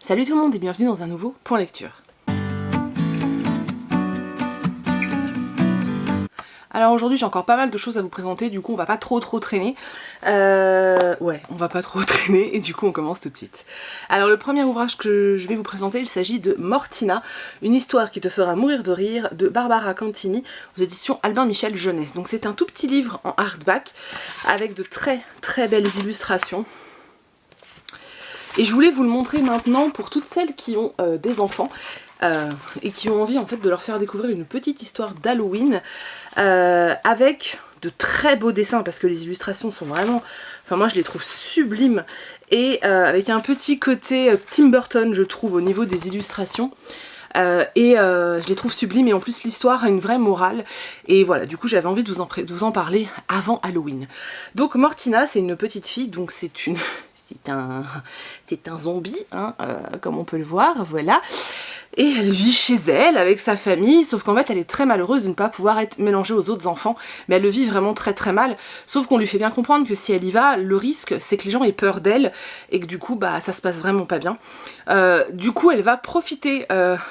Salut tout le monde et bienvenue dans un nouveau Point Lecture. Alors aujourd'hui j'ai encore pas mal de choses à vous présenter, du coup on va pas trop traîner. Ouais, on va pas trop traîner et du coup on commence tout de suite. Alors le premier ouvrage que je vais vous présenter, il s'agit de Mortina, une histoire qui te fera mourir de rire, de Barbara Cantini, aux éditions Albin Michel Jeunesse. Donc c'est un tout petit livre en hardback, avec de très belles illustrations. Et je voulais vous le montrer maintenant pour toutes celles qui ont des enfants et qui ont envie en fait de leur faire découvrir une petite histoire d'Halloween avec de très beaux dessins parce que les illustrations sont vraiment, enfin moi je les trouve sublimes et avec un petit côté Tim Burton je trouve au niveau des illustrations. Je les trouve sublimes et en plus l'histoire a une vraie morale et voilà, du coup j'avais envie de vous en parler avant Halloween. Donc Mortina c'est une petite fille, donc c'est un zombie, hein, comme on peut le voir, voilà. Et elle vit chez elle, avec sa famille, sauf qu'en fait elle est très malheureuse de ne pas pouvoir être mélangée aux autres enfants, mais elle le vit vraiment très mal, sauf qu'on lui fait bien comprendre que si elle y va, le risque c'est que les gens aient peur d'elle, et que du coup bah ça se passe vraiment pas bien. Du coup elle va profiter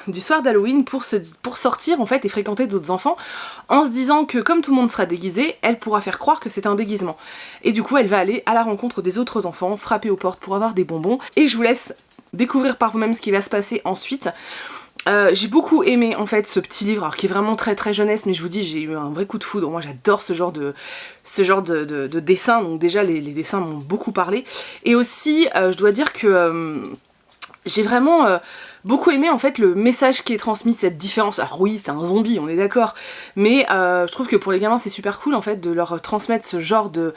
du soir d'Halloween pour sortir en fait et fréquenter d'autres enfants, en se disant que comme tout le monde sera déguisé, elle pourra faire croire que c'est un déguisement. Et du coup elle va aller à la rencontre des autres enfants, frapper aux portes pour avoir des bonbons, et je vous laisse découvrir par vous-même ce qui va se passer ensuite. J'ai beaucoup aimé en fait ce petit livre, alors qui est vraiment très jeunesse, mais je vous dis j'ai eu un vrai coup de foudre. Moi j'adore ce genre de dessin, donc déjà les dessins m'ont beaucoup parlé. Et aussi je dois dire que j'ai vraiment beaucoup aimé en fait le message qui est transmis, cette différence. Alors oui c'est un zombie, on est d'accord, mais je trouve que pour les gamins c'est super cool en fait de leur transmettre ce genre de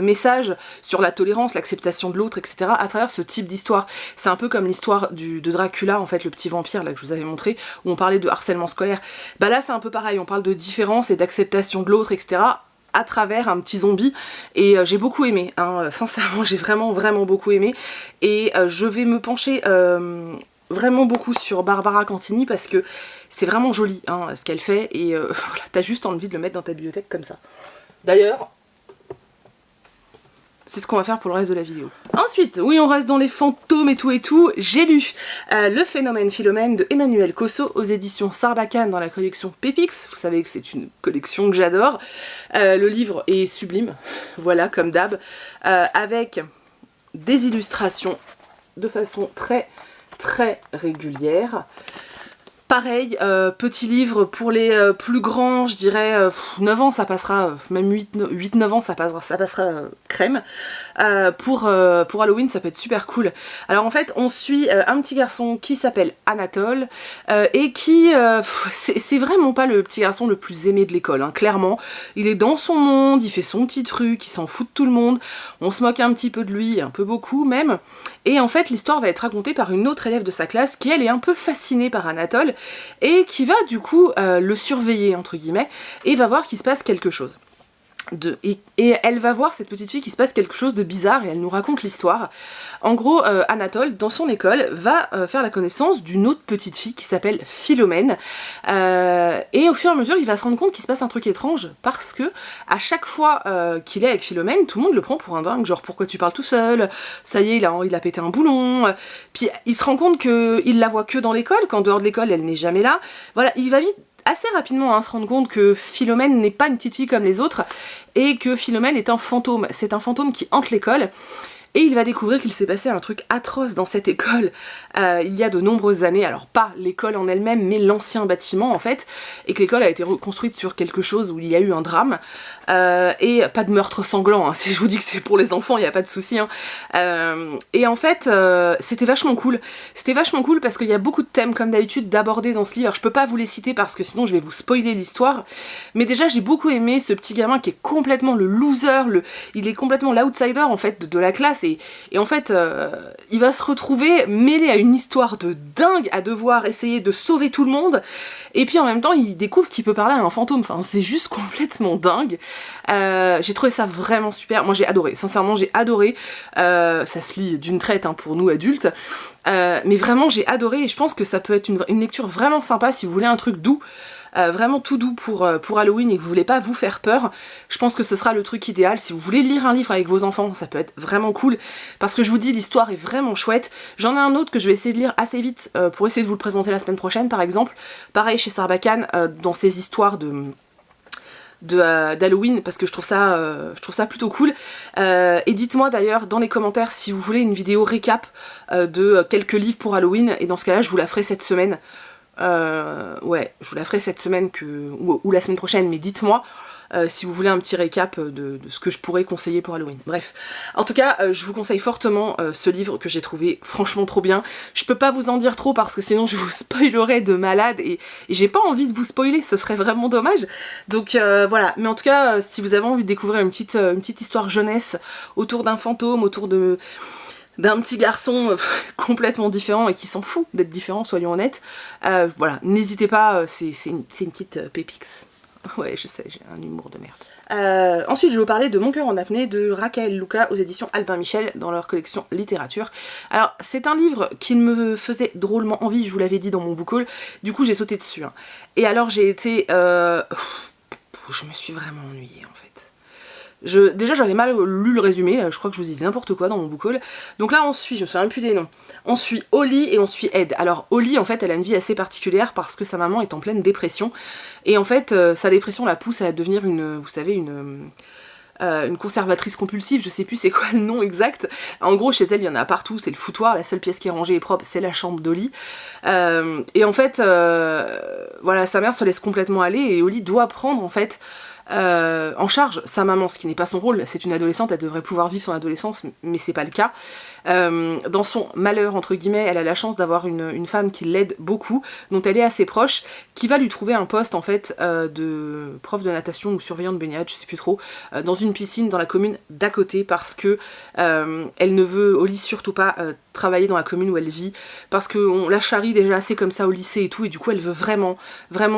message sur la tolérance, l'acceptation de l'autre, etc. à travers ce type d'histoire. C'est un peu comme l'histoire de Dracula, en fait, le petit vampire là que je vous avais montré, où on parlait de harcèlement scolaire. Bah là c'est un peu pareil, on parle de différence et d'acceptation de l'autre, etc. à travers un petit zombie, et j'ai beaucoup aimé, hein. Sincèrement j'ai vraiment beaucoup aimé, et je vais me pencher vraiment beaucoup sur Barbara Cantini parce que c'est vraiment joli hein, ce qu'elle fait, et voilà, t'as juste envie de le mettre dans ta bibliothèque comme ça. D'ailleurs, c'est ce qu'on va faire pour le reste de la vidéo. Ensuite, oui on reste dans les fantômes et tout, j'ai lu Le Phénomène Philomène de Emmanuel Cosso aux éditions Sarbacane dans la collection Pépix. Vous savez que c'est une collection que j'adore. Le livre est sublime, voilà comme d'hab, avec des illustrations de façon très régulière. Pareil, petit livre pour les plus grands, je dirais 9 ans ça passera, même 8-9 ans ça passera crème. Pour Halloween ça peut être super cool. Alors en fait on suit un petit garçon qui s'appelle Anatole et qui, c'est vraiment pas le petit garçon le plus aimé de l'école, hein, clairement. Il est dans son monde, il fait son petit truc, il s'en fout de tout le monde, on se moque un petit peu de lui, un peu beaucoup même. Et en fait l'histoire va être racontée par une autre élève de sa classe qui elle est un peu fascinée par Anatole et qui va du coup le surveiller entre guillemets et va voir qu'il se passe quelque chose. Et elle va voir cette petite fille qui se passe quelque chose de bizarre et elle nous raconte l'histoire. En gros, Anatole, dans son école, va faire la connaissance d'une autre petite fille qui s'appelle Philomène. Et au fur et à mesure, il va se rendre compte qu'il se passe un truc étrange parce que à chaque fois qu'il est avec Philomène, tout le monde le prend pour un dingue. Genre, pourquoi tu parles tout seul? Ça y est, il a pété un boulon. Puis il se rend compte qu'il la voit que dans l'école, qu'en dehors de l'école, elle n'est jamais là. Voilà, il va vite assez rapidement se rendre compte que Philomène n'est pas une petite fille comme les autres et que Philomène est un fantôme. C'est un fantôme qui hante l'école. Et il va découvrir qu'il s'est passé un truc atroce dans cette école il y a de nombreuses années, alors pas l'école en elle-même, mais l'ancien bâtiment en fait, et que l'école a été reconstruite sur quelque chose où il y a eu un drame, et pas de meurtre sanglant, hein. Si je vous dis que c'est pour les enfants, il n'y a pas de souci, hein. Et en fait, c'était vachement cool. C'était vachement cool parce qu'il y a beaucoup de thèmes, comme d'habitude, d'aborder dans ce livre. Alors, je peux pas vous les citer parce que sinon je vais vous spoiler l'histoire, mais déjà j'ai beaucoup aimé ce petit gamin qui est complètement le loser, il est complètement l'outsider en fait de la classe. Et en fait, il va se retrouver mêlé à une histoire de dingue, à devoir essayer de sauver tout le monde, et puis en même temps il découvre qu'il peut parler à un fantôme. Enfin c'est juste complètement dingue. J'ai trouvé ça vraiment super, moi j'ai adoré, sincèrement j'ai adoré. Ça se lit d'une traite hein, pour nous adultes, mais vraiment j'ai adoré, et je pense que ça peut être une lecture vraiment sympa si vous voulez un truc doux. vraiment tout doux pour Halloween et que vous voulez pas vous faire peur, je pense que ce sera le truc idéal. Si vous voulez lire un livre avec vos enfants, ça peut être vraiment cool, parce que je vous dis, l'histoire est vraiment chouette. J'en ai un autre que je vais essayer de lire assez vite pour essayer de vous le présenter la semaine prochaine par exemple. Pareil chez Sarbacane, dans ces histoires d'Halloween, parce que je trouve ça plutôt cool. Et dites-moi d'ailleurs dans les commentaires si vous voulez une vidéo récap de quelques livres pour Halloween, et dans ce cas-là je vous la ferai cette semaine. Ouais, je vous la ferai cette semaine ou la semaine prochaine, mais dites-moi si vous voulez un petit récap de ce que je pourrais conseiller pour Halloween. Bref, en tout cas, je vous conseille fortement ce livre que j'ai trouvé franchement trop bien. Je peux pas vous en dire trop parce que sinon je vous spoilerais de malade et j'ai pas envie de vous spoiler, ce serait vraiment dommage. Donc voilà, mais en tout cas, si vous avez envie de découvrir une petite histoire jeunesse autour d'un fantôme, autour d'un petit garçon complètement différent et qui s'en fout d'être différent, soyons honnêtes, voilà, n'hésitez pas, c'est une petite pépix. Ouais, je sais, j'ai un humour de merde. Ensuite, je vais vous parler de Mon cœur en apnée de Raquel Luca aux éditions Albin Michel dans leur collection littérature. Alors, c'est un livre qui me faisait drôlement envie, je vous l'avais dit dans mon book haul, du coup j'ai sauté dessus. Hein. Et alors j'ai été... je me suis vraiment ennuyée en fait. Déjà j'avais mal lu le résumé, je crois que je vous ai dit n'importe quoi dans mon book haul. Donc là on suit, je me souviens plus des noms, on suit Holly et on suit Ed. Alors Holly en fait elle a une vie assez particulière parce que sa maman est en pleine dépression. Et en fait sa dépression la pousse à devenir vous savez, une conservatrice compulsive, je sais plus c'est quoi le nom exact. En gros chez elle il y en a partout, c'est le foutoir, la seule pièce qui est rangée et propre c'est la chambre d'Holly. Et en fait voilà, sa mère se laisse complètement aller et Holly doit prendre en fait en charge sa maman, ce qui n'est pas son rôle. C'est une adolescente, elle devrait pouvoir vivre son adolescence, mais c'est pas le cas. Dans son malheur entre guillemets, elle a la chance d'avoir une femme qui l'aide beaucoup, dont elle est assez proche, qui va lui trouver un poste en fait de prof de natation ou surveillant de baignade, je sais plus trop, dans une piscine dans la commune d'à côté, parce que elle ne veut au lit surtout pas travailler dans la commune où elle vit, parce qu'on la charrie déjà assez comme ça au lycée et tout, et du coup elle veut vraiment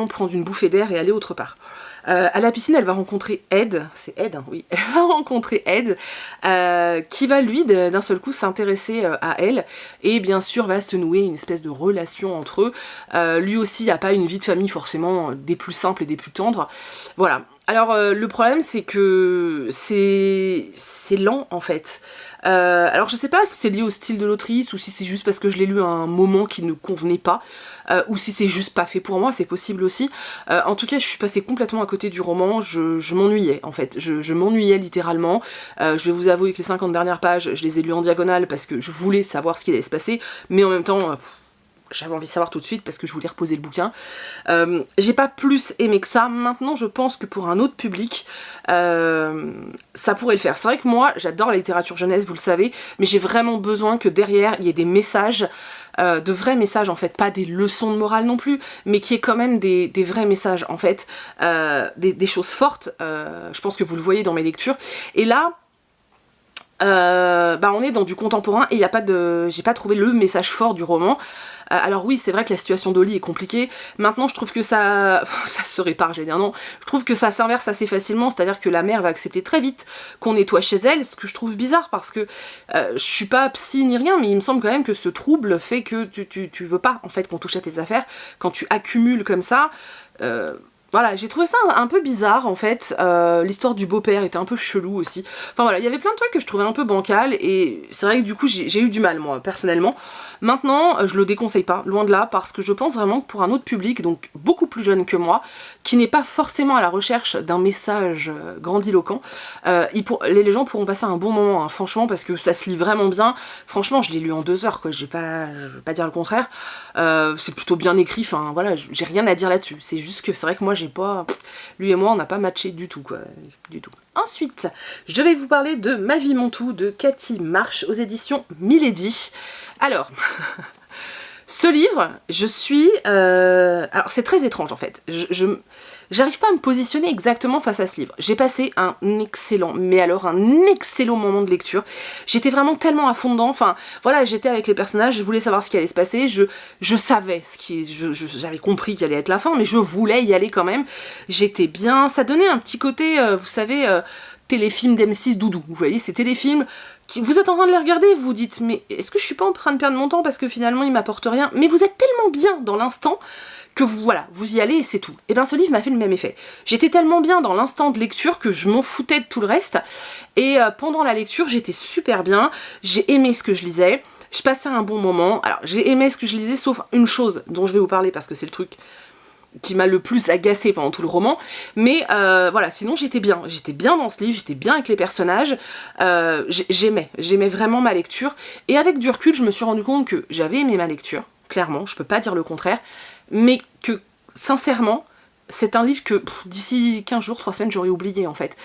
prendre une bouffée d'air et aller autre part. À la piscine, elle va rencontrer Ed, c'est Ed, hein, oui, elle va rencontrer Ed, qui va lui, d'un seul coup, s'intéresser à elle, et bien sûr va se nouer une espèce de relation entre eux. Lui aussi n'a pas une vie de famille forcément des plus simples et des plus tendres, voilà. Alors le problème c'est que c'est lent en fait. Alors je sais pas si c'est lié au style de l'autrice ou si c'est juste parce que je l'ai lu à un moment qui ne convenait pas, ou si c'est juste pas fait pour moi, c'est possible aussi. En tout cas je suis passée complètement à côté du roman, je m'ennuyais en fait, je m'ennuyais littéralement. Je vais vous avouer que les 50 dernières pages je les ai lues en diagonale parce que je voulais savoir ce qui allait se passer, mais en même temps... j'avais envie de savoir tout de suite parce que je voulais reposer le bouquin. J'ai pas plus aimé que ça. Maintenant, je pense que pour un autre public, ça pourrait le faire. C'est vrai que moi, j'adore la littérature jeunesse, vous le savez, mais j'ai vraiment besoin que derrière, il y ait des messages, de vrais messages en fait, pas des leçons de morale non plus, mais qui est quand même des vrais messages en fait, des choses fortes. Je pense que vous le voyez dans mes lectures. Et là, on est dans du contemporain et j'ai pas trouvé le message fort du roman. Alors oui, c'est vrai que la situation d'Holly est compliquée. Maintenant, je trouve que ça se répare, j'allais dire non. Je trouve que ça s'inverse assez facilement, c'est-à-dire que la mère va accepter très vite qu'on nettoie chez elle, ce que je trouve bizarre parce que je suis pas psy ni rien, mais il me semble quand même que ce trouble fait que tu veux pas en fait qu'on touche à tes affaires quand tu accumules comme ça. Voilà, j'ai trouvé ça un peu bizarre en fait, l'histoire du beau-père était un peu chelou aussi. Enfin voilà, il y avait plein de trucs que je trouvais un peu bancal et c'est vrai que du coup j'ai eu du mal moi, personnellement. Maintenant, je le déconseille pas, loin de là, parce que je pense vraiment que pour un autre public, donc beaucoup plus jeune que moi, qui n'est pas forcément à la recherche d'un message grandiloquent, les gens pourront passer un bon moment, hein, franchement, parce que ça se lit vraiment bien. Franchement, je l'ai lu en 2 heures, quoi, je vais pas dire le contraire. C'est plutôt bien écrit, enfin voilà, j'ai rien à dire là-dessus. C'est juste que c'est vrai que moi, lui et moi, on n'a pas matché du tout, quoi, du tout. Ensuite, je vais vous parler de Ma vie, mon tout de Cathy Marsh aux éditions Milady. Alors, ce livre, alors c'est très étrange en fait, j'arrive pas à me positionner exactement face à ce livre. J'ai passé un excellent moment de lecture. J'étais vraiment tellement à fond dedans, enfin voilà, j'étais avec les personnages, je voulais savoir ce qui allait se passer, je savais j'avais compris qu'il allait être la fin, mais je voulais y aller quand même. J'étais bien, ça donnait un petit côté, vous savez... téléfilms d'M6 doudou. Vous voyez, ces téléfilms, vous êtes en train de les regarder, vous vous dites, mais est-ce que je suis pas en train de perdre mon temps parce que finalement, ils m'apportent rien? Mais vous êtes tellement bien dans l'instant que vous y allez et c'est tout. Et bien ce livre m'a fait le même effet. J'étais tellement bien dans l'instant de lecture que je m'en foutais de tout le reste. Et pendant la lecture, j'étais super bien, j'ai aimé ce que je lisais, je passais un bon moment. Alors j'ai aimé ce que je lisais, sauf une chose dont je vais vous parler parce que c'est le truc qui m'a le plus agacé pendant tout le roman, mais voilà, sinon j'étais bien dans ce livre, j'étais bien avec les personnages, j'aimais vraiment ma lecture, et avec du recul, je me suis rendu compte que j'avais aimé ma lecture, clairement, je peux pas dire le contraire, mais que, sincèrement, c'est un livre que d'ici 15 jours, 3 semaines, j'aurais oublié en fait.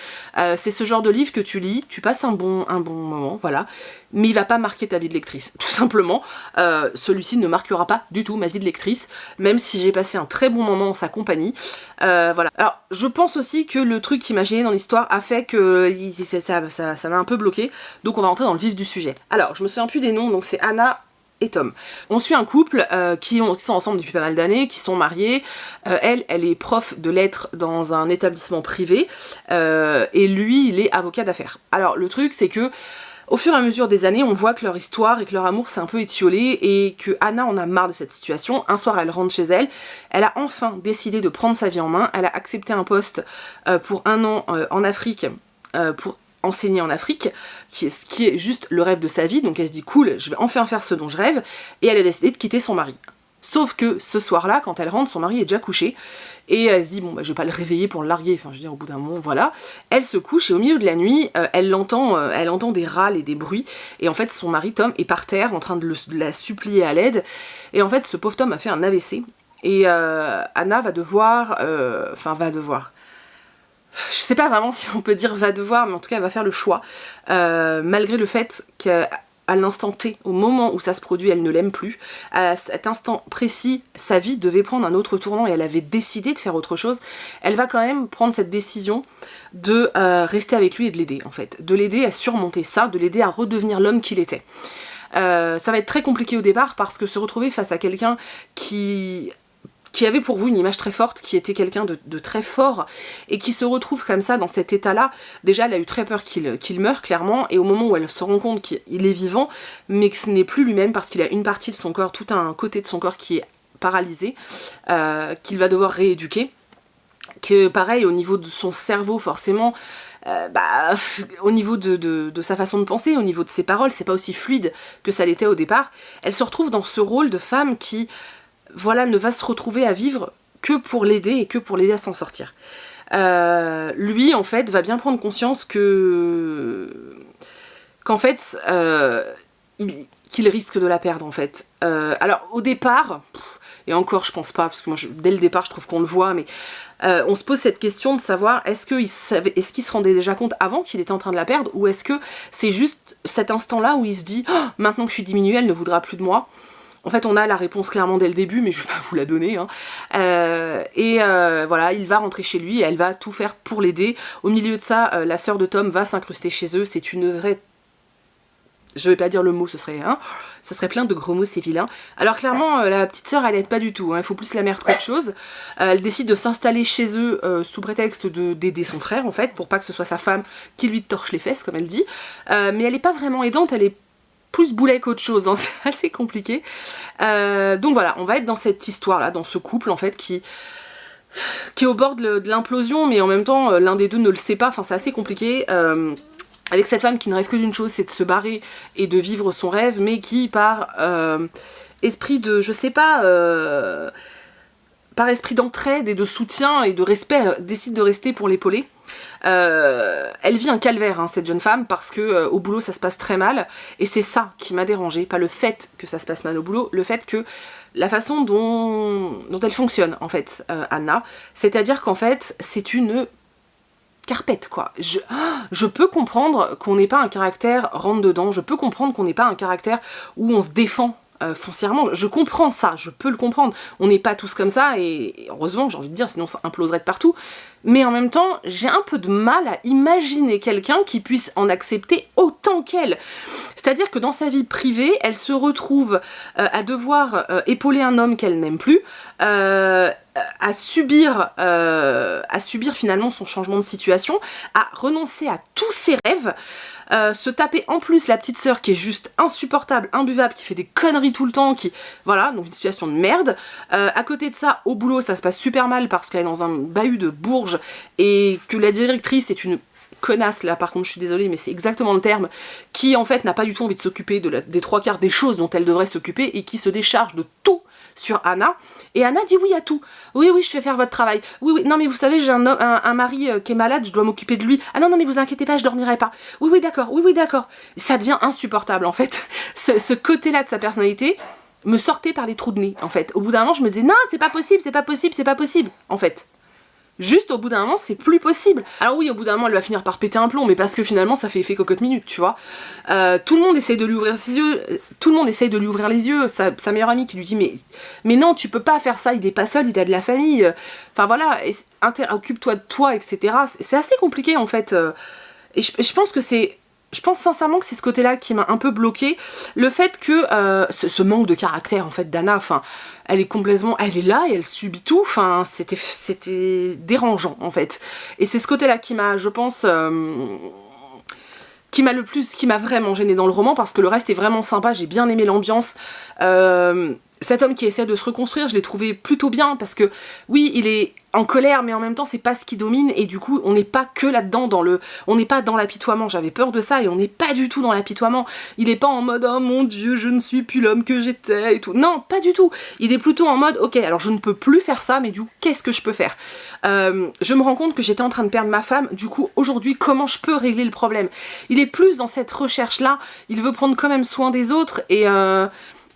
C'est ce genre de livre que tu lis, tu passes un bon moment, voilà, mais il va pas marquer ta vie de lectrice, tout simplement. Celui-ci ne marquera pas du tout ma vie de lectrice, même si j'ai passé un très bon moment en sa compagnie. Voilà. Alors, je pense aussi que le truc qui m'a gêné dans l'histoire a fait que ça m'a un peu bloqué, donc on va rentrer dans le vif du sujet. Alors, je me souviens plus des noms, donc c'est Anna et Tom. On suit un couple qui sont ensemble depuis pas mal d'années, qui sont mariés. Elle est prof de lettres dans un établissement privé et lui, il est avocat d'affaires. Alors le truc, c'est que au fur et à mesure des années, on voit que leur histoire et que leur amour s'est un peu étiolé et que Anna en a marre de cette situation. Un soir, elle rentre chez elle. Elle a enfin décidé de prendre sa vie en main. Elle a accepté un poste pour 1 an en Afrique pour enseigner en Afrique, qui est juste le rêve de sa vie, donc elle se dit cool, je vais enfin faire ce dont je rêve, et elle a décidé de quitter son mari. Sauf que ce soir-là, quand elle rentre, son mari est déjà couché, et elle se dit bon bah je vais pas le réveiller pour le larguer, enfin je veux dire au bout d'un moment, voilà. Elle se couche et au milieu de la nuit, elle entend des râles et des bruits, et en fait son mari Tom est par terre en train de la supplier à l'aide, et en fait ce pauvre Tom a fait un AVC, et Anna va devoir, je sais pas vraiment si on peut dire va devoir, mais en tout cas elle va faire le choix, malgré le fait qu'à l'instant T, au moment où ça se produit, elle ne l'aime plus. À cet instant précis, sa vie devait prendre un autre tournant et elle avait décidé de faire autre chose. Elle va quand même prendre cette décision de rester avec lui et de l'aider en fait, de l'aider à surmonter ça, de l'aider à redevenir l'homme qu'il était. Ça va être très compliqué au départ parce que se retrouver face à quelqu'un qui avait pour vous une image très forte, qui était quelqu'un de très fort, et qui se retrouve comme ça dans cet état-là, déjà elle a eu très peur qu'il meure clairement, et au moment où elle se rend compte qu'il est vivant, mais que ce n'est plus lui-même parce qu'il a une partie de son corps, tout un côté de son corps qui est paralysé, qu'il va devoir rééduquer, que pareil au niveau de son cerveau forcément, au niveau de sa façon de penser, au niveau de ses paroles, c'est pas aussi fluide que ça l'était au départ. Elle se retrouve dans ce rôle de femme qui voilà, ne va se retrouver à vivre que pour l'aider et que pour l'aider à s'en sortir. Lui, en fait, va bien prendre conscience qu'en fait, qu'il risque de la perdre, en fait. Alors, au départ, et encore, je pense pas, parce que moi, dès le départ, je trouve qu'on le voit, mais on se pose cette question de savoir est-ce qu'il se rendait déjà compte avant qu'il était en train de la perdre, ou est-ce que c'est juste cet instant-là où il se dit oh, maintenant que je suis diminuée, elle ne voudra plus de moi. En fait, on a la réponse clairement dès le début, mais je vais pas vous la donner. Hein. Voilà, il va rentrer chez lui et elle va tout faire pour l'aider. Au milieu de ça, la sœur de Tom va s'incruster chez eux. C'est une vraie... Je vais pas dire le mot, ce serait plein de gros mots, c'est vilain. Alors clairement, la petite sœur, elle aide pas du tout. Hein. Il faut plus la mère qu'autre chose. Elle décide de s'installer chez eux sous prétexte d'aider son frère, en fait, pour pas que ce soit sa femme qui lui torche les fesses, comme elle dit. Mais elle est pas vraiment aidante, elle est plus boulet qu'autre chose, hein, c'est assez compliqué. Donc voilà, on va être dans cette histoire-là, dans ce couple en fait qui est au bord de l'implosion, mais en même temps l'un des deux ne le sait pas, enfin c'est assez compliqué. Avec cette femme qui ne rêve que d'une chose, c'est de se barrer et de vivre son rêve, mais qui par esprit de, je sais pas, par esprit d'entraide et de soutien et de respect, décide de rester pour l'épauler. Elle vit un calvaire, hein, cette jeune femme, parce que au boulot ça se passe très mal, et c'est ça qui m'a dérangée, pas le fait que ça se passe mal au boulot, le fait que la façon dont elle fonctionne en fait, Anna, c'est-à-dire qu'en fait c'est une carpette quoi. Je peux comprendre qu'on n'ait pas un caractère rentre dedans, je peux comprendre qu'on n'ait pas un caractère où on se défend foncièrement, je comprends ça, je peux le comprendre, on n'est pas tous comme ça, et heureusement, j'ai envie de dire, sinon ça imploserait de partout, mais en même temps, j'ai un peu de mal à imaginer quelqu'un qui puisse en accepter autant qu'elle. C'est-à-dire que dans sa vie privée, elle se retrouve à devoir épauler un homme qu'elle n'aime plus, à subir finalement son changement de situation, à renoncer à tous ses rêves, se taper en plus la petite sœur qui est juste insupportable, imbuvable, qui fait des conneries tout le temps, qui... Voilà, donc une situation de merde. À côté de ça, au boulot, ça se passe super mal parce qu'elle est dans un bahut de Bourges et que la directrice est une connasse, là par contre je suis désolée mais c'est exactement le terme, qui en fait n'a pas du tout envie de s'occuper des trois quarts des choses dont elle devrait s'occuper et qui se décharge de tout sur Anna, et Anna dit oui à tout. Oui, oui, je vais faire votre travail. Oui, oui, non mais vous savez, j'ai un mari qui est malade, je dois m'occuper de lui. Ah non, non mais vous inquiétez pas, je dormirai pas. Oui, oui, d'accord, oui, oui, d'accord. Ça devient insupportable en fait. Ce côté-là de sa personnalité me sortait par les trous de nez en fait. Au bout d'un moment, je me disais non, c'est pas possible, c'est pas possible, c'est pas possible en fait. Juste au bout d'un moment, c'est plus possible. Alors oui, au bout d'un moment, elle va finir par péter un plomb, mais parce que finalement, ça fait effet cocotte minute, tu vois. Tout le monde essaye de lui ouvrir ses yeux, tout le monde essaye de lui ouvrir les yeux. Sa meilleure amie qui lui dit mais non, tu peux pas faire ça, il est pas seul, il a de la famille. Enfin voilà, occupe-toi de toi, etc. C'est assez compliqué en fait. Et je pense que c'est... Je pense sincèrement que c'est ce côté-là qui m'a un peu bloqué. Le fait que ce manque de caractère en fait d'Anna, enfin, elle est là et elle subit tout, enfin, c'était dérangeant en fait. Et c'est ce côté-là qui m'a, je pense, qui m'a vraiment gênée dans le roman, parce que le reste est vraiment sympa, j'ai bien aimé l'ambiance. Cet homme qui essaie de se reconstruire, je l'ai trouvé plutôt bien, parce que oui, il est en colère, mais en même temps c'est pas ce qui domine, et du coup on n'est pas que là-dedans, on n'est pas dans l'apitoiement. J'avais peur de ça, et on n'est pas du tout dans l'apitoiement. Il est pas en mode oh mon dieu, je ne suis plus l'homme que j'étais et tout. Non, pas du tout. Il est plutôt en mode ok, alors je ne peux plus faire ça, mais du coup qu'est-ce que je peux faire? Je me rends compte que j'étais en train de perdre ma femme, du coup aujourd'hui comment je peux régler le problème? Il est plus dans cette recherche là, il veut prendre quand même soin des autres, et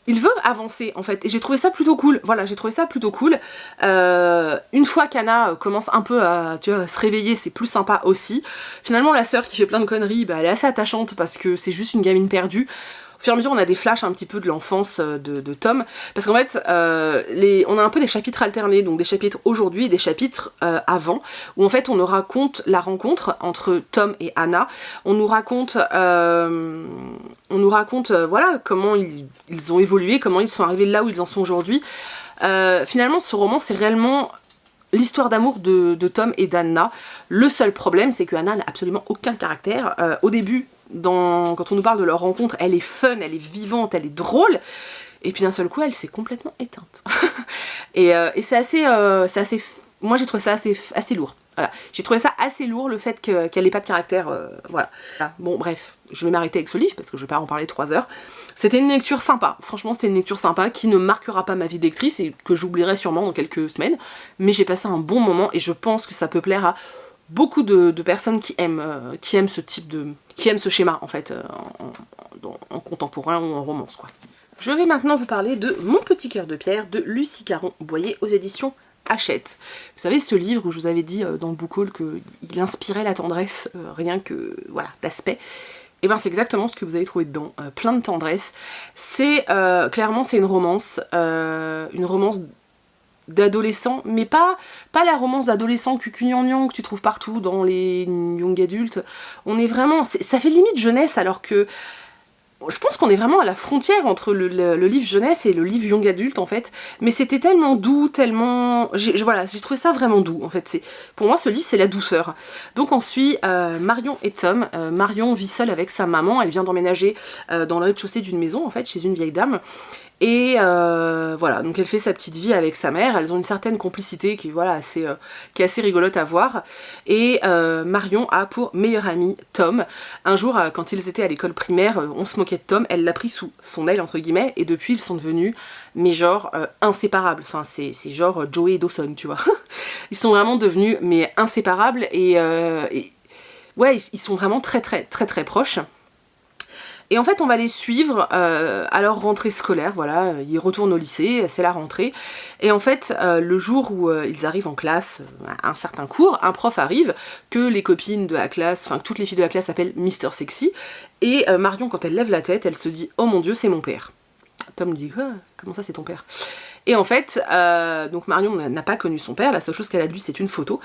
il veut avancer en fait, et j'ai trouvé ça plutôt cool. Voilà, j'ai trouvé ça plutôt cool. Une fois qu'Anna commence un peu à, tu vois, se réveiller, c'est plus sympa aussi. Finalement, la sœur qui fait plein de conneries, bah, elle est assez attachante parce que c'est juste une gamine perdue. Au fur et à mesure, on a des flashs un petit peu de l'enfance de Tom, parce qu'en fait, on a un peu des chapitres alternés, donc des chapitres aujourd'hui et des chapitres avant, où en fait on nous raconte la rencontre entre Tom et Anna. On nous raconte voilà, comment ils ont évolué, comment ils sont arrivés là où ils en sont aujourd'hui. Finalement, ce roman, c'est réellement l'histoire d'amour de Tom et d'Anna. Le seul problème, c'est que Anna n'a absolument aucun caractère. Au début, quand on nous parle de leur rencontre, elle est fun, elle est vivante, elle est drôle, et puis d'un seul coup, elle s'est complètement éteinte. et c'est assez... moi, j'ai trouvé ça assez lourd. Voilà. J'ai trouvé ça assez lourd, le fait qu'elle n'ait pas de caractère. Voilà. Bon, bref, je vais m'arrêter avec ce livre, parce que je vais pas en parler 3 heures. C'était une lecture sympa, franchement c'était une lecture sympa qui ne marquera pas ma vie d'actrice et que j'oublierai sûrement dans quelques semaines, mais j'ai passé un bon moment et je pense que ça peut plaire à beaucoup de personnes qui aiment ce type de... qui aiment ce schéma en fait, en contemporain ou en romance quoi. Je vais maintenant vous parler de Mon petit cœur de pierre de Lucie Caron-Boyer aux éditions Hachette. Vous savez ce livre où je vous avais dit dans le book haul qu'il inspirait la tendresse, rien que voilà, d'aspect. Et ben c'est exactement ce que vous allez trouver dedans, plein de tendresse. C'est clairement c'est une romance d'adolescent, mais pas la romance d'adolescent cucugnangnan que tu trouves partout dans les young adultes. On est vraiment, ça fait limite jeunesse, alors que je pense qu'on est vraiment à la frontière entre le livre jeunesse et le livre young adulte en fait, mais c'était tellement doux, tellement... Voilà, j'ai trouvé ça vraiment doux en fait. Pour moi ce livre c'est la douceur. Donc on suit Marion et Tom. Marion vit seule avec sa maman, elle vient d'emménager dans le rez-de-chaussée d'une maison en fait, chez une vieille dame. Et voilà, donc elle fait sa petite vie avec sa mère, elles ont une certaine complicité qui, voilà, qui est assez rigolote à voir. Et Marion a pour meilleur ami Tom. Un jour, quand ils étaient à l'école primaire, on se moquait de Tom, elle l'a pris sous son aile, entre guillemets, et depuis ils sont devenus, mais genre, inséparables. Enfin, c'est genre Joey et Dawson, tu vois. Ils sont vraiment devenus, mais inséparables, et ouais, ils sont vraiment très proches. Et en fait on va les suivre à leur rentrée scolaire, voilà, ils retournent au lycée, c'est la rentrée, et en fait le jour où ils arrivent en classe, à un certain cours, un prof arrive, que les copines de la classe, enfin toutes les filles de la classe s'appellent Mister Sexy, et Marion quand elle lève la tête, elle se dit oh mon dieu c'est mon père. Tom lui dit quoi, comment ça c'est ton père? Et en fait, donc Marion n'a pas connu son père, la seule chose qu'elle a de lui c'est une photo.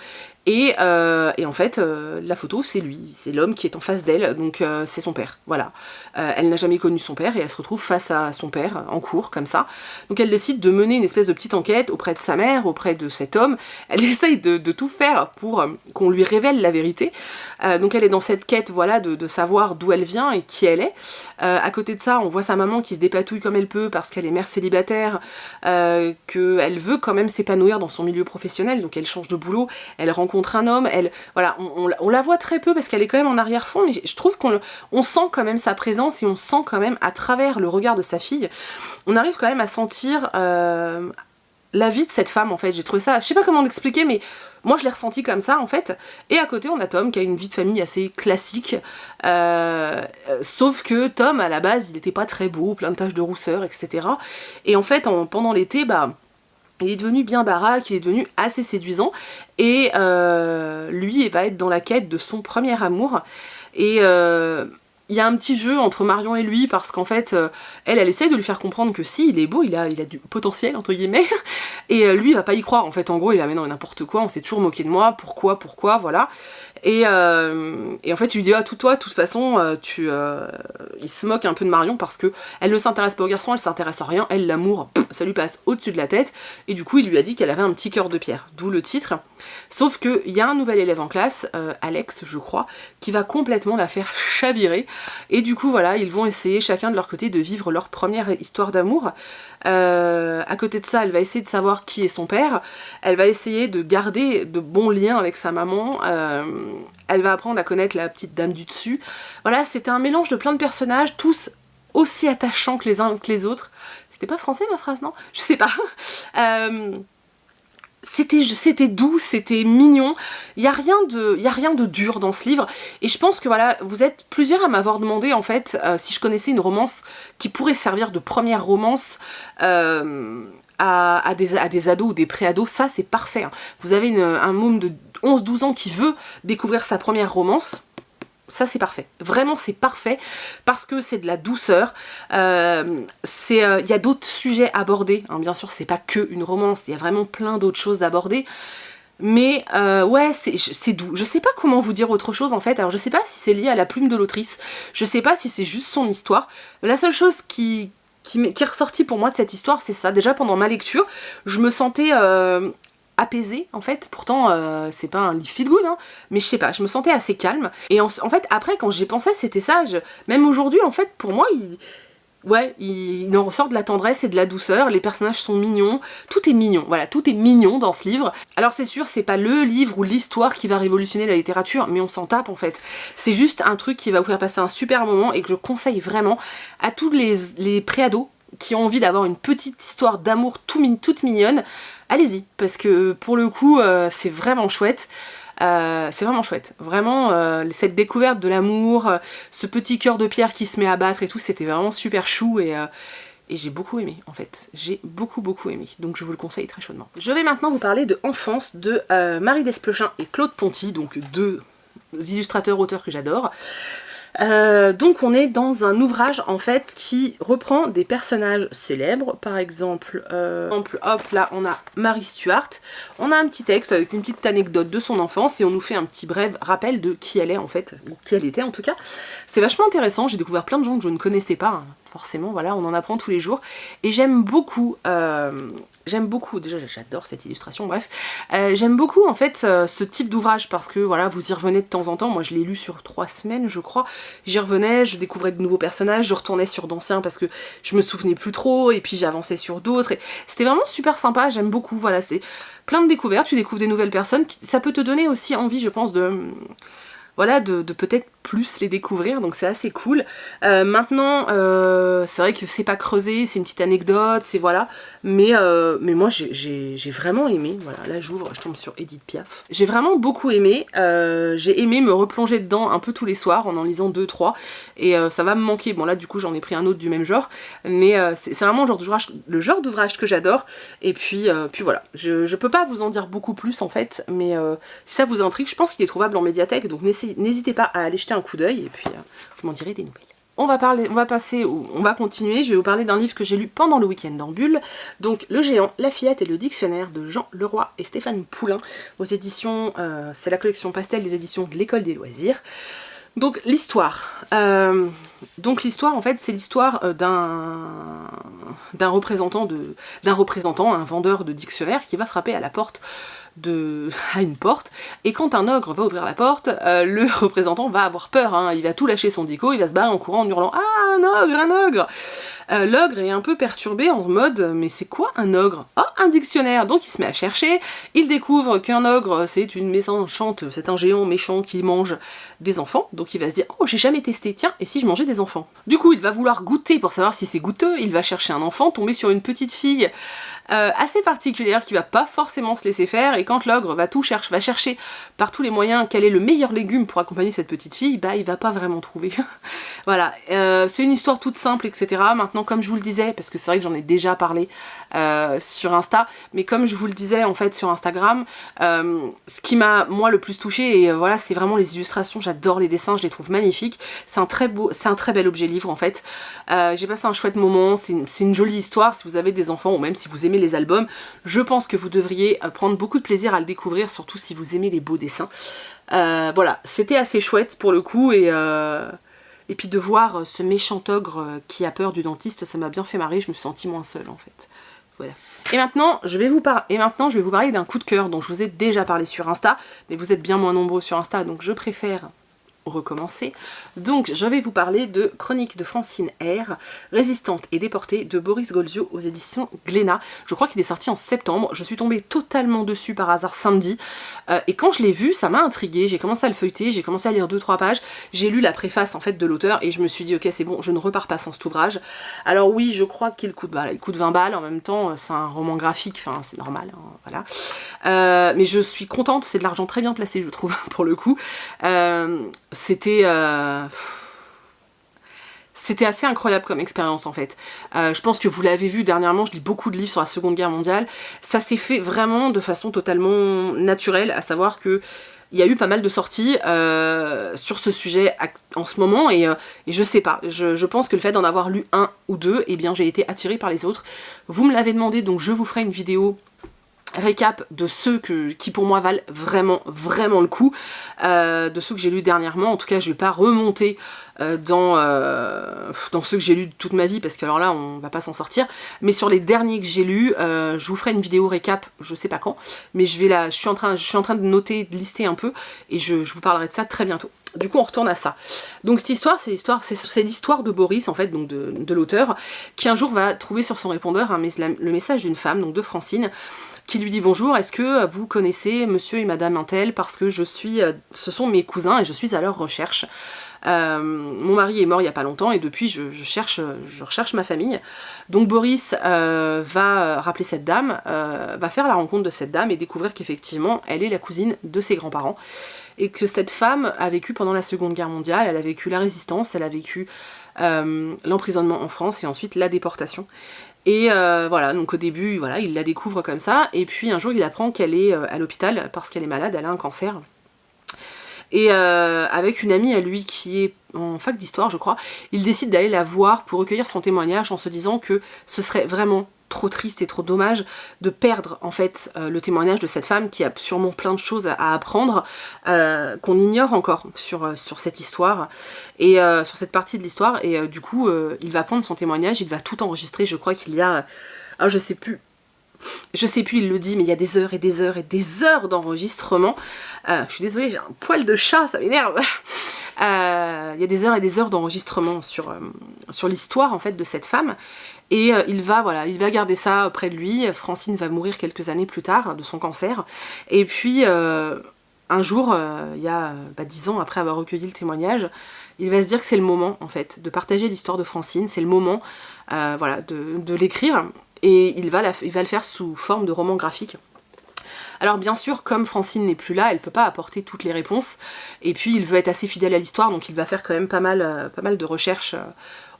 Et en fait, la photo c'est lui, c'est l'homme qui est en face d'elle, donc c'est son père, voilà. Elle n'a jamais connu son père et elle se retrouve face à son père en cours, comme ça. Donc elle décide de mener une espèce de petite enquête auprès de sa mère, auprès de cet homme. Elle essaye de tout faire pour qu'on lui révèle la vérité. Donc elle est dans cette quête, voilà, de savoir d'où elle vient et qui elle est. À côté de ça, on voit sa maman qui se dépatouille comme elle peut parce qu'elle est mère célibataire, qu'elle veut quand même s'épanouir dans son milieu professionnel, donc elle change de boulot, elle rencontre un homme, voilà, on la voit très peu parce qu'elle est quand même en arrière-fond, mais je trouve qu'on sent quand même sa présence et on sent quand même à travers le regard de sa fille, on arrive quand même à sentir la vie de cette femme en fait. J'ai trouvé ça, je sais pas comment l'expliquer, mais moi je l'ai ressenti comme ça en fait. Et à côté on a Tom qui a une vie de famille assez classique, sauf que Tom à la base il était pas très beau, plein de taches de rousseur, etc. Et en fait pendant l'été, il est devenu bien baraque, il est devenu assez séduisant, et lui il va être dans la quête de son premier amour. Et il y a un petit jeu entre Marion et lui parce qu'en fait elle essaie de lui faire comprendre que si il est beau, il a du potentiel entre guillemets, et lui il va pas y croire en fait. En gros il a mais non n'importe quoi, on s'est toujours moqué de moi, pourquoi voilà. Et en fait il lui dit ah toi de toute façon il se moque un peu de Marion parce que elle ne s'intéresse pas aux garçons, elle s'intéresse à rien, elle l'amour ça lui passe au-dessus de la tête, et du coup il lui a dit qu'elle avait un petit cœur de pierre, d'où le titre. Sauf que il y a un nouvel élève en classe, Alex je crois, qui va complètement la faire chavirer, et du coup voilà ils vont essayer chacun de leur côté de vivre leur première histoire d'amour. À côté de ça elle va essayer de savoir qui est son père, elle va essayer de garder de bons liens avec sa maman, elle va apprendre à connaître la petite dame du dessus. Voilà, c'était un mélange de plein de personnages, tous aussi attachants que les uns que les autres. C'était pas français ma phrase, non? Je sais pas. C'était doux, c'était mignon, il y a rien de dur dans ce livre, et je pense que voilà, vous êtes plusieurs à m'avoir demandé en fait si je connaissais une romance qui pourrait servir de première romance à des ados ou des pré-ados. Ça c'est parfait, hein. Vous avez un môme de 11-12 ans qui veut découvrir sa première romance, ça c'est parfait, vraiment c'est parfait, parce que c'est de la douceur, y a d'autres sujets abordés, hein, bien sûr c'est pas que une romance, il y a vraiment plein d'autres choses à aborder, mais ouais c'est doux, je sais pas comment vous dire autre chose en fait. Alors je sais pas si c'est lié à la plume de l'autrice, je sais pas si c'est juste son histoire, la seule chose qui est ressortie pour moi de cette histoire c'est ça. Déjà pendant ma lecture je me sentais apaisée en fait, pourtant c'est pas un livre feel good, hein, mais je sais pas, je me sentais assez calme, et en fait après quand j'y pensais c'était ça, même aujourd'hui en fait pour moi il en ressort de la tendresse et de la douceur, les personnages sont mignons, tout est mignon, voilà, tout est mignon dans ce livre. Alors c'est sûr c'est pas le livre ou l'histoire qui va révolutionner la littérature, mais on s'en tape en fait, c'est juste un truc qui va vous faire passer un super moment et que je conseille vraiment à tous les pré-ados qui ont envie d'avoir une petite histoire d'amour toute mignonne. Allez-y, parce que pour le coup c'est vraiment chouette. C'est vraiment chouette, vraiment cette découverte de l'amour, ce petit cœur de pierre qui se met à battre et tout, c'était vraiment super chou, et j'ai beaucoup aimé en fait, j'ai beaucoup aimé, donc je vous le conseille très chaudement. Je vais maintenant vous parler de Enfance de Marie Desplechin et Claude Ponty, donc deux illustrateurs auteurs que j'adore. Donc on est dans un ouvrage en fait qui reprend des personnages célèbres, par exemple, hop là on a Mary Stuart, on a un petit texte avec une petite anecdote de son enfance et on nous fait un petit bref rappel de qui elle est en fait, ou qui elle était en tout cas. C'est vachement intéressant, j'ai découvert plein de gens que je ne connaissais pas, hein. Forcément voilà, on en apprend tous les jours, et j'aime beaucoup, déjà j'adore cette illustration, bref, j'aime beaucoup en fait ce type d'ouvrage parce que voilà, vous y revenez de temps en temps. Moi je l'ai lu sur 3 semaines je crois, j'y revenais, je découvrais de nouveaux personnages, je retournais sur d'anciens parce que je me souvenais plus trop, et puis j'avançais sur d'autres, et c'était vraiment super sympa, j'aime beaucoup, voilà, c'est plein de découvertes, tu découvres des nouvelles personnes, ça peut te donner aussi envie je pense de peut-être plus les découvrir, donc c'est assez cool. Maintenant, c'est vrai que c'est pas creusé, c'est une petite anecdote, c'est voilà, mais moi j'ai vraiment aimé, voilà, là j'ouvre, je tombe sur Edith Piaf. J'ai vraiment beaucoup aimé, j'ai aimé me replonger dedans un peu tous les soirs en lisant 2-3, et ça va me manquer. Bon là du coup j'en ai pris un autre du même genre, mais c'est vraiment le genre d'ouvrage que j'adore, et puis voilà, je peux pas vous en dire beaucoup plus en fait, mais si ça vous intrigue, je pense qu'il est trouvable en médiathèque, donc n'hésitez pas à aller jeter un coup d'œil, et puis vous m'en direz des nouvelles. on va continuer, je vais vous parler d'un livre que j'ai lu pendant le week-end en bulle, donc Le Géant, la Fillette et le Dictionnaire de Jean Leroy et Stéphane Poulain, aux éditions, c'est la collection Pastel des éditions de l'École des loisirs. Donc l'histoire, en fait c'est l'histoire d'un représentant, un vendeur de dictionnaire qui va frapper à la porte à une porte, et quand un ogre va ouvrir la porte, le représentant va avoir peur, hein, il va tout lâcher son dico, il va se barrer en courant en hurlant « Ah, un ogre, un ogre !» L'ogre est un peu perturbé en mode « Mais c'est quoi un ogre ? Oh, un dictionnaire !» Donc il se met à chercher, il découvre qu'un ogre c'est une méchante, c'est un géant méchant qui mange des enfants, donc il va se dire « Oh, j'ai jamais testé, tiens, et si je mangeais des enfants ?» Du coup il va vouloir goûter pour savoir si c'est goûteux, il va chercher un enfant, tomber sur une petite fille assez particulière qui va pas forcément se laisser faire, et quand l'ogre va chercher par tous les moyens quel est le meilleur légume pour accompagner cette petite fille, bah il va pas vraiment trouver. Voilà, c'est une histoire toute simple, etc. Maintenant, comme je vous le disais, parce que c'est vrai que j'en ai déjà parlé sur Insta, mais comme je vous le disais en fait sur Instagram, ce qui m'a moi le plus touchée, et voilà, c'est vraiment les illustrations, j'adore les dessins, je les trouve magnifiques, c'est un très bel objet livre en fait. J'ai passé un chouette moment, c'est une jolie histoire, si vous avez des enfants, ou même si vous aimez les albums, je pense que vous devriez prendre beaucoup de plaisir à le découvrir, surtout si vous aimez les beaux dessins. Voilà, c'était assez chouette pour le coup, et puis de voir ce méchant ogre qui a peur du dentiste, ça m'a bien fait marrer, je me suis sentie moins seule en fait. Voilà. Et maintenant, je vais vous parler d'un coup de cœur dont je vous ai déjà parlé sur Insta, mais vous êtes bien moins nombreux sur Insta, donc je préfère recommencer. Donc je vais vous parler de Chroniques de Francine R, Résistante et déportée de Boris Golzio aux éditions Glénat. Je crois qu'il est sorti en septembre, je suis tombée totalement dessus par hasard samedi, et quand je l'ai vu, ça m'a intriguée, j'ai commencé à le feuilleter, j'ai commencé à lire 2-3 pages, j'ai lu la préface en fait de l'auteur, et je me suis dit ok c'est bon, je ne repars pas sans cet ouvrage. Alors oui, je crois qu'il coûte 20 balles, en même temps c'est un roman graphique, enfin c'est normal, hein, voilà. Mais je suis contente, c'est de l'argent très bien placé je trouve, pour le coup. C'était assez incroyable comme expérience en fait. Je pense que vous l'avez vu dernièrement, je lis beaucoup de livres sur la Seconde Guerre mondiale. Ça s'est fait vraiment de façon totalement naturelle, à savoir que il y a eu pas mal de sorties sur ce sujet en ce moment, et je sais pas, je pense que le fait d'en avoir lu un ou deux, eh bien j'ai été attirée par les autres. Vous me l'avez demandé, donc je vous ferai une vidéo récap de ceux qui pour moi valent vraiment le coup, de ceux que j'ai lus dernièrement. En tout cas je vais pas remonter dans ceux que j'ai lus toute ma vie, parce que alors là on va pas s'en sortir, mais sur les derniers que j'ai lus, je vous ferai une vidéo récap, je sais pas quand, mais je suis en train de noter, de lister un peu, et je vous parlerai de ça très bientôt. Du coup on retourne à ça. Donc cette histoire, c'est l'histoire de Boris en fait, donc de l'auteur, qui un jour va trouver sur son répondeur le message d'une femme, donc de Francine, qui lui dit bonjour, est-ce que vous connaissez monsieur et madame Intel, parce que ce sont mes cousins et je suis à leur recherche. Mon mari est mort il y a pas longtemps et depuis je recherche ma famille. Donc Boris va rappeler cette dame, va faire la rencontre de cette dame et découvrir qu'effectivement elle est la cousine de ses grands-parents, et que cette femme a vécu pendant la Seconde Guerre mondiale, elle a vécu la résistance, elle a vécu l'emprisonnement en France et ensuite la déportation. Et voilà, donc au début, voilà, il la découvre comme ça, et puis un jour il apprend qu'elle est à l'hôpital parce qu'elle est malade, elle a un cancer. Et avec une amie à lui qui est en fac d'histoire, je crois, il décide d'aller la voir pour recueillir son témoignage, en se disant que ce serait vraiment trop triste et trop dommage de perdre en fait le témoignage de cette femme qui a sûrement plein de choses à apprendre, qu'on ignore encore sur cette histoire et sur cette partie de l'histoire, et du coup il va prendre son témoignage, il va tout enregistrer. Je crois qu'il y a je sais plus, il le dit, mais il y a des heures et des heures et des heures d'enregistrement. Je suis désolée, j'ai un poil de chat, ça m'énerve. Il y a des heures et des heures d'enregistrement sur l'histoire en fait de cette femme. Et il va garder ça auprès de lui. Francine va mourir quelques années plus tard de son cancer. Et puis un jour, il y a 10 ans après avoir recueilli le témoignage, il va se dire que c'est le moment en fait de partager l'histoire de Francine. C'est le moment de l'écrire. Et il va le faire sous forme de roman graphique. Alors bien sûr, comme Francine n'est plus là, elle peut pas apporter toutes les réponses, et puis il veut être assez fidèle à l'histoire, donc il va faire quand même pas mal de recherches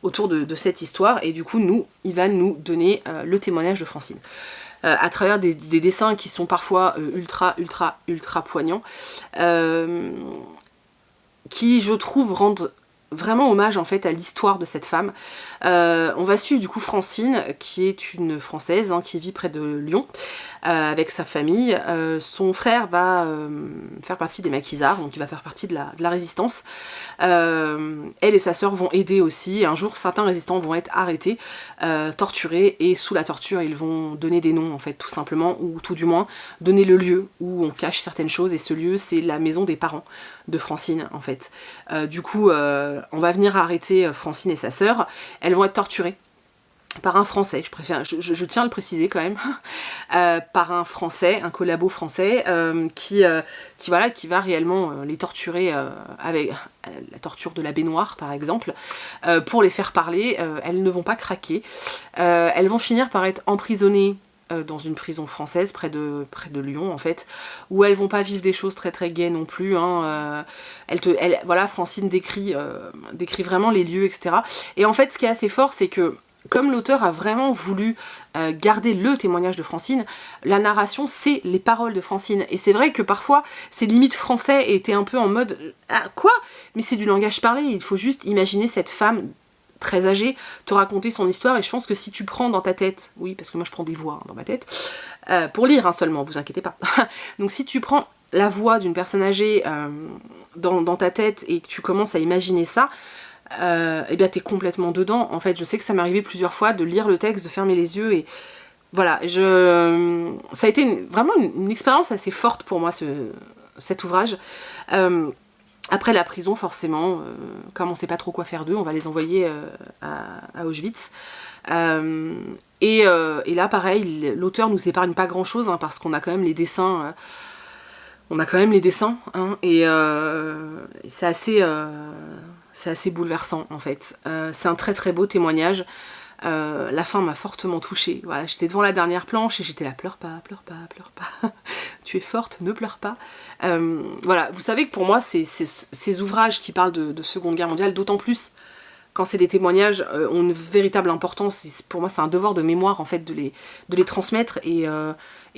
autour de cette histoire, et du coup il va nous donner le témoignage de Francine. À travers des dessins qui sont parfois ultra poignants, qui je trouve rendent vraiment hommage en fait à l'histoire de cette femme. On va suivre du coup Francine, qui est une Française qui vit près de Lyon, avec sa famille. Son frère va faire partie des maquisards, donc il va faire partie de la résistance. Elle et sa sœur vont aider aussi. Un jour, certains résistants vont être arrêtés, torturés, et sous la torture, ils vont donner des noms en fait, tout simplement, ou tout du moins donner le lieu où on cache certaines choses, et ce lieu, c'est la maison des parents de Francine en fait. Du coup, on va venir arrêter Francine et sa sœur. Elles vont être torturées par un Français, je tiens à le préciser quand même, par un Français, un collabo français, qui va réellement les torturer avec la torture de la baignoire par exemple, pour les faire parler. Elles ne vont pas craquer, elles vont finir par être emprisonnées dans une prison française près de Lyon en fait, où elles vont pas vivre des choses très très gaies non plus. Voilà, Francine décrit vraiment les lieux, etc. Et en fait, ce qui est assez fort, c'est que comme l'auteur a vraiment voulu garder le témoignage de Francine, la narration, c'est les paroles de Francine. Et c'est vrai que parfois, ces limites français étaient un peu en mode « Ah, quoi ?» Mais c'est du langage parlé, il faut juste imaginer cette femme très âgée te raconter son histoire, et je pense que si tu prends dans ta tête, oui, parce que moi je prends des voix dans ma tête, pour lire seulement, vous inquiétez pas. Donc si tu prends la voix d'une personne âgée dans ta tête et que tu commences à imaginer ça, et bien t'es complètement dedans. En fait, je sais que ça m'est arrivé plusieurs fois de lire le texte, de fermer les yeux, et voilà, ça a été vraiment une expérience assez forte pour moi, cet ouvrage. Après la prison, forcément, comme on sait pas trop quoi faire d'eux, on va les envoyer à Auschwitz. Et là, pareil, l'auteur nous épargne pas grand-chose, parce qu'on a quand même les dessins. Et c'est assez bouleversant en fait. C'est un très très beau témoignage. La fin m'a fortement touchée. Voilà, j'étais devant la dernière planche et j'étais là, pleure pas, pleure pas, pleure pas. Tu es forte, ne pleure pas. Voilà, vous savez que pour moi, ces ouvrages qui parlent de Seconde Guerre mondiale, d'autant plus quand c'est des témoignages, ont une véritable importance. Pour moi, c'est un devoir de mémoire en fait de les transmettre et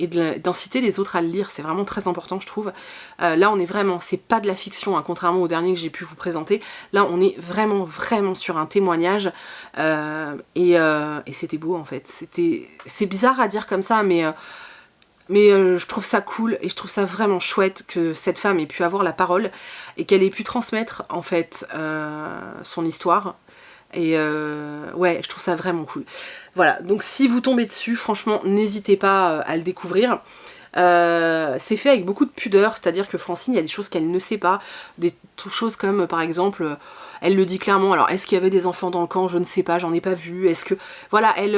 d'inciter les autres à le lire. C'est vraiment très important, je trouve. Là, on est vraiment, c'est pas de la fiction, contrairement au dernier que j'ai pu vous présenter. Là, on est vraiment, vraiment sur un témoignage. Et c'était beau, en fait. C'est bizarre à dire comme ça, mais je trouve ça cool et je trouve ça vraiment chouette que cette femme ait pu avoir la parole et qu'elle ait pu transmettre, en fait, son histoire. Et ouais, je trouve ça vraiment cool. Voilà, donc si vous tombez dessus, franchement, n'hésitez pas à le découvrir. C'est fait avec beaucoup de pudeur, c'est-à-dire que Francine, il y a des choses qu'elle ne sait pas, des choses comme, par exemple, elle le dit clairement, alors est-ce qu'il y avait des enfants dans le camp? Je ne sais pas, j'en ai pas vu. Est-ce que... Voilà, elle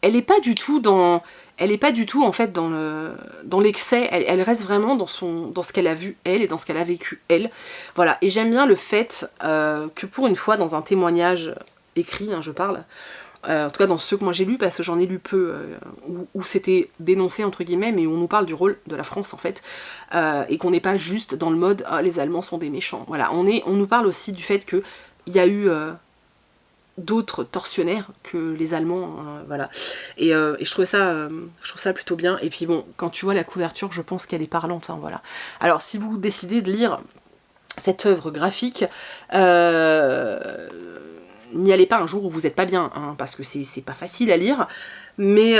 est pas du tout dans... Elle n'est pas du tout en fait dans l'excès, elle reste vraiment dans ce qu'elle a vu elle et dans ce qu'elle a vécu elle. Voilà, et j'aime bien le fait que pour une fois dans un témoignage écrit, je parle, en tout cas dans ceux que moi j'ai lus, parce que j'en ai lu peu, où c'était dénoncé entre guillemets, mais où on nous parle du rôle de la France en fait, et qu'on n'est pas juste dans le mode « Ah, les Allemands sont des méchants ». Voilà, on nous parle aussi du fait qu'il y a eu... d'autres tortionnaires que les Allemands, voilà. Et je trouve ça plutôt bien. Et puis bon, quand tu vois la couverture, je pense qu'elle est parlante, voilà. Alors si vous décidez de lire cette œuvre graphique, n'y allez pas un jour où vous n'êtes pas bien, parce que c'est pas facile à lire, mais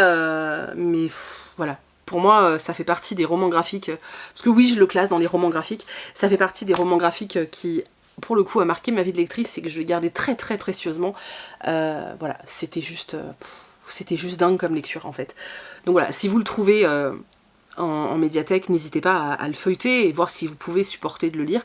voilà. Pour moi, ça fait partie des romans graphiques, parce que oui, je le classe dans les romans graphiques, ça fait partie des romans graphiques qui... pour le coup a marqué ma vie de lectrice, c'est que je l'ai gardé très très précieusement. Voilà, c'était juste dingue comme lecture en fait. Donc voilà, si vous le trouvez en médiathèque, n'hésitez pas à le feuilleter et voir si vous pouvez supporter de le lire.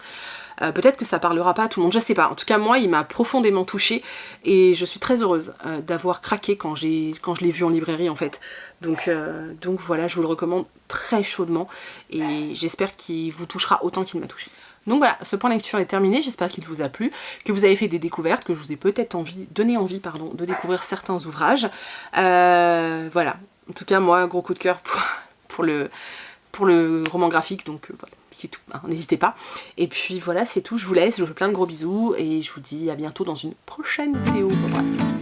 Peut-être que ça parlera pas à tout le monde, je sais pas. En tout cas, moi, il m'a profondément touchée et je suis très heureuse d'avoir craqué quand je l'ai vu en librairie en fait. Donc voilà, je vous le recommande très chaudement et j'espère qu'il vous touchera autant qu'il m'a touché. Donc voilà, ce point lecture est terminé, j'espère qu'il vous a plu, que vous avez fait des découvertes, que je vous ai peut-être donné envie de découvrir certains ouvrages. Voilà, en tout cas moi, gros coup de cœur pour le roman graphique, donc voilà, c'est tout, n'hésitez pas. Et puis voilà, c'est tout, je vous laisse, je vous fais plein de gros bisous, et je vous dis à bientôt dans une prochaine vidéo. Voilà.